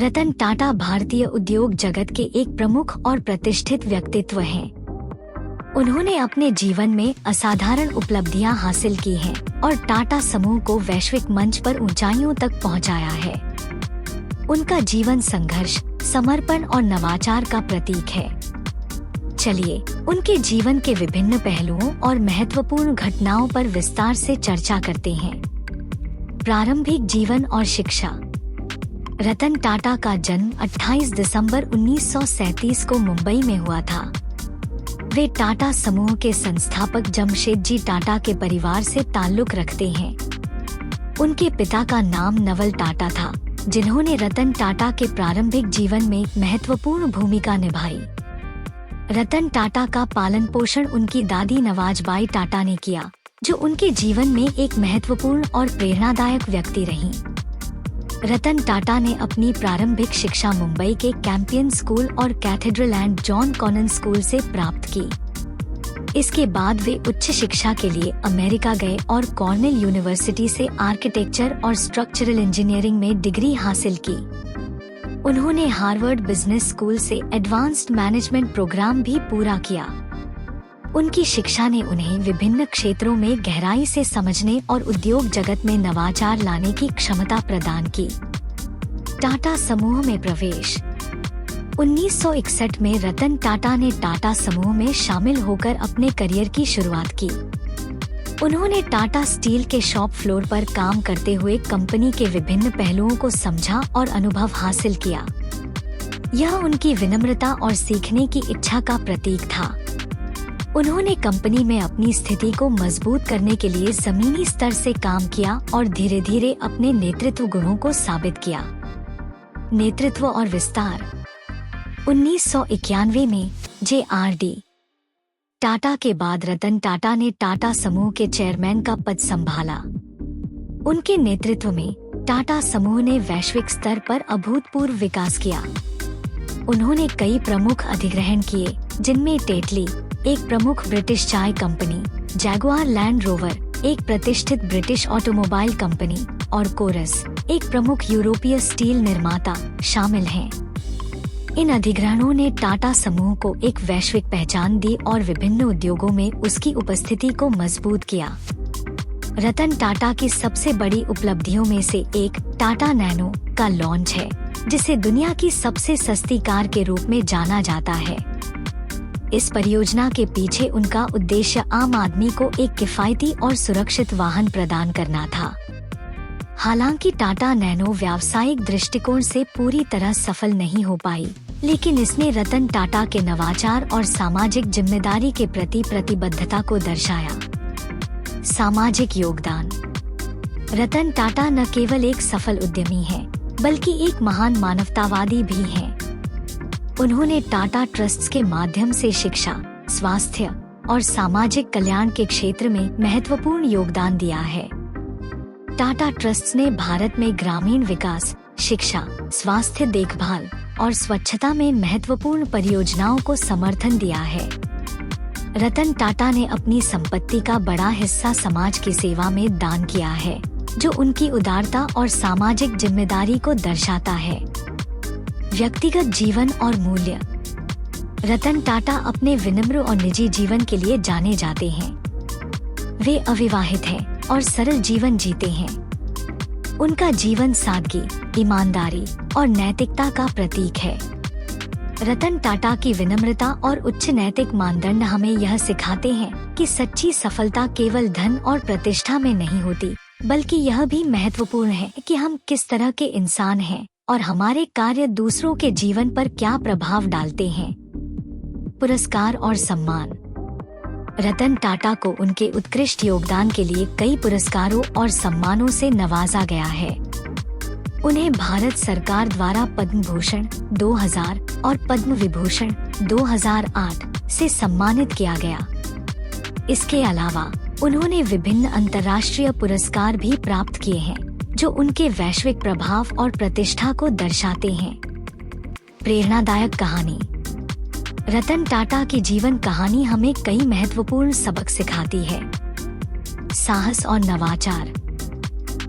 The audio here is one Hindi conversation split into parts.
रतन टाटा भारतीय उद्योग जगत के एक प्रमुख और प्रतिष्ठित व्यक्तित्व हैं। उन्होंने अपने जीवन में असाधारण उपलब्धियां हासिल की हैं और टाटा समूह को वैश्विक मंच पर ऊंचाइयों तक पहुंचाया है। उनका जीवन संघर्ष, समर्पण और नवाचार का प्रतीक है। चलिए उनके जीवन के विभिन्न पहलुओं और महत्वपूर्ण घटनाओं पर विस्तार से चर्चा करते हैं। प्रारंभिक जीवन और शिक्षा। रतन टाटा का जन्म 28 दिसंबर 1937 को मुंबई में हुआ था। वे टाटा समूह के संस्थापक जमशेदजी टाटा के परिवार से ताल्लुक रखते हैं। उनके पिता का नाम नवल टाटा था, जिन्होंने रतन टाटा के प्रारंभिक जीवन में महत्वपूर्ण भूमिका निभाई। रतन टाटा का पालन पोषण उनकी दादी नवाजबाई टाटा ने किया, जो उनके जीवन में एक महत्वपूर्ण और प्रेरणादायक व्यक्ति रहीं। रतन टाटा ने अपनी प्रारंभिक शिक्षा मुंबई के कैंपियन स्कूल और Cathedral and John Connon School से प्राप्त की। इसके बाद वे उच्च शिक्षा के लिए अमेरिका गए और कॉर्नेल यूनिवर्सिटी से आर्किटेक्चर और स्ट्रक्चरल इंजीनियरिंग में डिग्री हासिल की। उन्होंने हार्वर्ड बिजनेस स्कूल से एडवांस्ड मैनेजमेंट प्रोग्राम भी पूरा किया। उनकी शिक्षा ने उन्हें विभिन्न क्षेत्रों में गहराई से समझने और उद्योग जगत में नवाचार लाने की क्षमता प्रदान की। टाटा समूह में प्रवेश। 1961 में रतन टाटा ने टाटा समूह में शामिल होकर अपने करियर की शुरुआत की। उन्होंने टाटा स्टील के शॉप फ्लोर पर काम करते हुए कंपनी के विभिन्न पहलुओं को समझा और अनुभव हासिल किया। यह उनकी विनम्रता और सीखने की इच्छा का प्रतीक था। उन्होंने कंपनी में अपनी स्थिति को मजबूत करने के लिए जमीनी स्तर से काम किया और धीरे धीरे अपने नेतृत्व गुणों को साबित किया। नेतृत्व और विस्तार। 1991 में JRD टाटा के बाद रतन टाटा ने टाटा समूह के चेयरमैन का पद संभाला। उनके नेतृत्व में टाटा समूह ने वैश्विक स्तर पर अभूतपूर्व विकास किया। उन्होंने कई प्रमुख अधिग्रहण किए, जिनमें टेटली, एक प्रमुख ब्रिटिश चाय कंपनी, जैगुआर लैंड रोवर, एक प्रतिष्ठित ब्रिटिश ऑटोमोबाइल कंपनी, और कोरस, एक प्रमुख यूरोपीय स्टील निर्माता, शामिल हैं। इन अधिग्रहणों ने टाटा समूह को एक वैश्विक पहचान दी और विभिन्न उद्योगों में उसकी उपस्थिति को मजबूत किया। रतन टाटा की सबसे बड़ी उपलब्धियों में से एक टाटा नैनो का लॉन्च है, जिसे दुनिया की सबसे सस्ती कार के रूप में जाना जाता है। इस परियोजना के पीछे उनका उद्देश्य आम आदमी को एक किफायती और सुरक्षित वाहन प्रदान करना था। हालांकि टाटा नैनो व्यावसायिक दृष्टिकोण से पूरी तरह सफल नहीं हो पाई, लेकिन इसने रतन टाटा के नवाचार और सामाजिक जिम्मेदारी के प्रति प्रतिबद्धता को दर्शाया। सामाजिक योगदान। रतन टाटा न केवल एक सफल उद्यमी हैं, बल्कि एक महान मानवतावादी भी हैं। उन्होंने टाटा ट्रस्ट्स के माध्यम से शिक्षा, स्वास्थ्य और सामाजिक कल्याण के क्षेत्र में महत्वपूर्ण योगदान दिया है। टाटा ट्रस्ट्स ने भारत में ग्रामीण विकास, शिक्षा, स्वास्थ्य देखभाल और स्वच्छता में महत्वपूर्ण परियोजनाओं को समर्थन दिया है। रतन टाटा ने अपनी संपत्ति का बड़ा हिस्सा समाज की सेवा में दान किया है, जो उनकी उदारता और सामाजिक जिम्मेदारी को दर्शाता है। व्यक्तिगत जीवन और मूल्य। रतन टाटा अपने विनम्र और निजी जीवन के लिए जाने जाते हैं। वे अविवाहित हैं और सरल जीवन जीते हैं। उनका जीवन सादगी, ईमानदारी और नैतिकता का प्रतीक है। रतन टाटा की विनम्रता और उच्च नैतिक मानदंड हमें यह सिखाते हैं कि सच्ची सफलता केवल धन और प्रतिष्ठा में नहीं होती, बल्कि यह भी महत्वपूर्ण है कि हम किस तरह के इंसान हैं और हमारे कार्य दूसरों के जीवन पर क्या प्रभाव डालते हैं। पुरस्कार और सम्मान। रतन टाटा को उनके उत्कृष्ट योगदान के लिए कई पुरस्कारों और सम्मानों से नवाजा गया है। उन्हें भारत सरकार द्वारा पद्म भूषण 2000 और पद्म विभूषण 2008 से सम्मानित किया गया। इसके अलावा उन्होंने विभिन्न अंतर्राष्ट्रीय पुरस्कार भी प्राप्त किए हैं, जो उनके वैश्विक प्रभाव और प्रतिष्ठा को दर्शाते हैं। प्रेरणादायक कहानी। रतन टाटा की जीवन कहानी हमें कई महत्वपूर्ण सबक सिखाती है। साहस और नवाचार।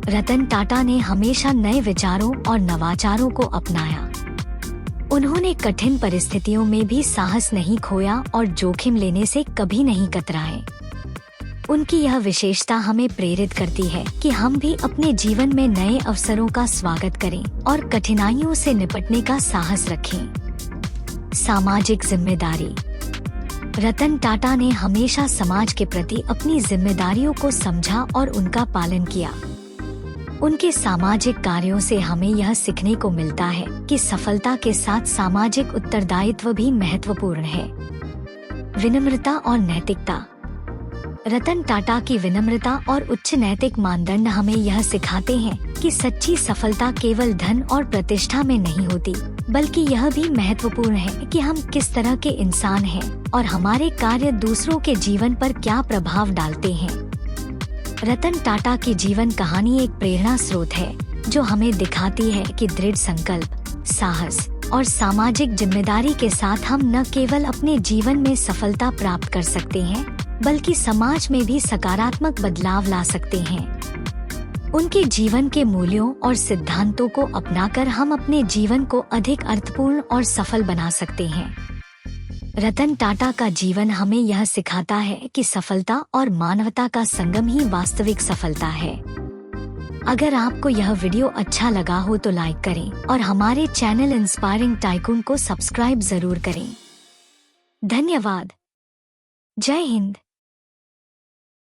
रतन टाटा ने हमेशा नए विचारों और नवाचारों को अपनाया। उन्होंने कठिन परिस्थितियों में भी साहस नहीं खोया और जोखिम लेने से कभी नहीं कतराए। उनकी यह विशेषता हमें प्रेरित करती है कि हम भी अपने जीवन में नए अवसरों का स्वागत करें और कठिनाइयों से निपटने का साहस रखें। सामाजिक जिम्मेदारी। रतन टाटा ने हमेशा समाज के प्रति अपनी जिम्मेदारियों को समझा और उनका पालन किया। उनके सामाजिक कार्यों से हमें यह सीखने को मिलता है कि सफलता के साथ सामाजिक उत्तरदायित्व भी महत्वपूर्ण है। विनम्रता और नैतिकता। रतन टाटा की विनम्रता और उच्च नैतिक मानदंड हमें यह सिखाते हैं कि सच्ची सफलता केवल धन और प्रतिष्ठा में नहीं होती, बल्कि यह भी महत्वपूर्ण है कि हम किस तरह के इंसान हैं और हमारे कार्य दूसरों के जीवन पर क्या प्रभाव डालते हैं। रतन टाटा की जीवन कहानी एक प्रेरणा स्रोत है जो हमें दिखाती है कि दृढ़ संकल्प, साहस और सामाजिक जिम्मेदारी के साथ हम न केवल अपने जीवन में सफलता प्राप्त कर सकते हैं, बल्कि समाज में भी सकारात्मक बदलाव ला सकते हैं। उनके जीवन के मूल्यों और सिद्धांतों को अपनाकर हम अपने जीवन को अधिक अर्थपूर्ण और सफल बना सकते हैं। रतन टाटा का जीवन हमें यह सिखाता है कि सफलता और मानवता का संगम ही वास्तविक सफलता है। अगर आपको यह वीडियो अच्छा लगा हो तो लाइक करें और हमारे चैनल इंस्पायरिंग टाइकून को सब्सक्राइब जरूर करें। धन्यवाद। जय हिंद।